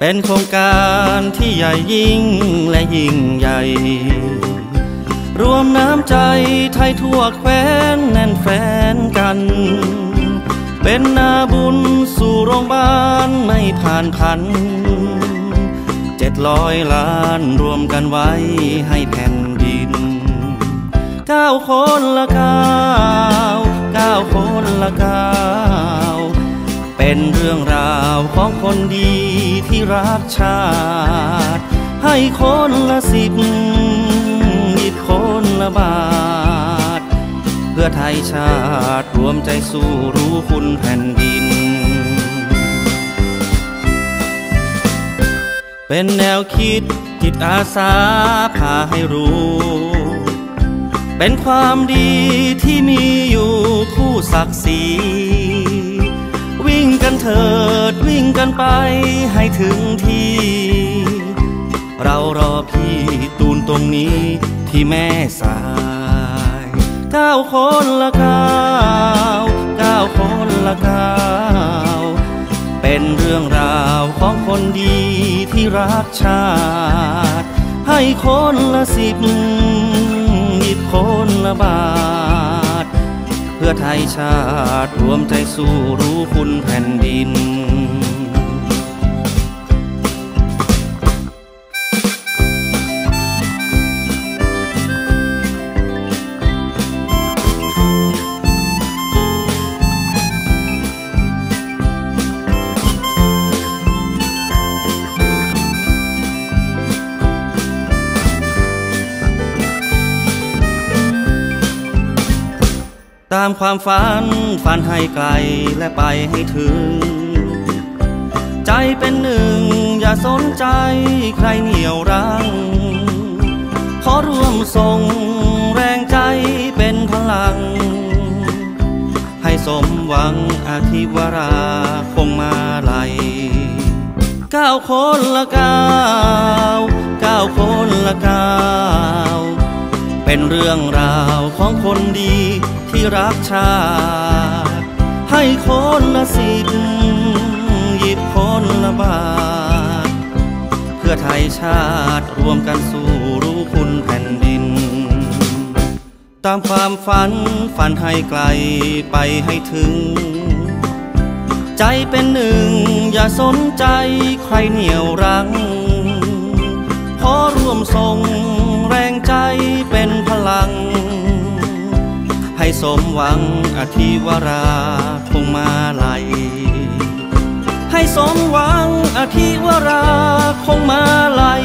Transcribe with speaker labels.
Speaker 1: เป็นโครงการที่ใหญ่ยิ่งและยิ่งใหญ่รวมน้ำใจไทยทั่วแคว้นแน่นแฟนกันเป็นนาบุญสู่โรงพยาบาลไม่ผ่านพัน700 ล้านรวมกันไว้ให้แผ่นดิน9 คนละ9คนละ9เป็นเรื่องราวของคนดีที่รักชาติให้คนละ10 หยิบคนละบาทเพื่อไทยชาติรวมใจสู้รู้คุณแผ่นดินเป็นแนวคิดจิตอาสาพาให้รู้เป็นความดีที่มีอยู่คู่ศักดิ์ศรีวิ่งกันเถิดวิ่งกันไปให้ถึงที่เรารอพี่ตูนตรงนี้ที่แม่สาย9 คนละ9คนละ9เป็นเรื่องราวของคนดีที่รักชาติให้คนละ10 หยิบคนละบาทเพื่อไทยชาติรวมใจสู้รู้คุณแผ่นดินตามความฝันให้ไกลและไปให้ถึงใจเป็นหนึ่งอย่าสนใจใครเหนี่ยวรั้งขอร่วมส่งแรงใจเป็นพลังให้สมหวังอาทิวราคงมาลัย9 คนละ9คนละ9เป็นเรื่องราวของคนดีที่รักชาติให้คนละ10 หยิบคนละบาทเพื่อไทยชาติรวมกันสู้รู้คุณแผ่นดินตามความฝันให้ไกลไปให้ถึงใจเป็นหนึ่งอย่าสนใจใครเหนี่ยวรั้งขอร่วมส่งแรงใจเป็นพลังให้สมหวังอธิวราคงมาลัยให้สมหวังอธิวราคงมาลัย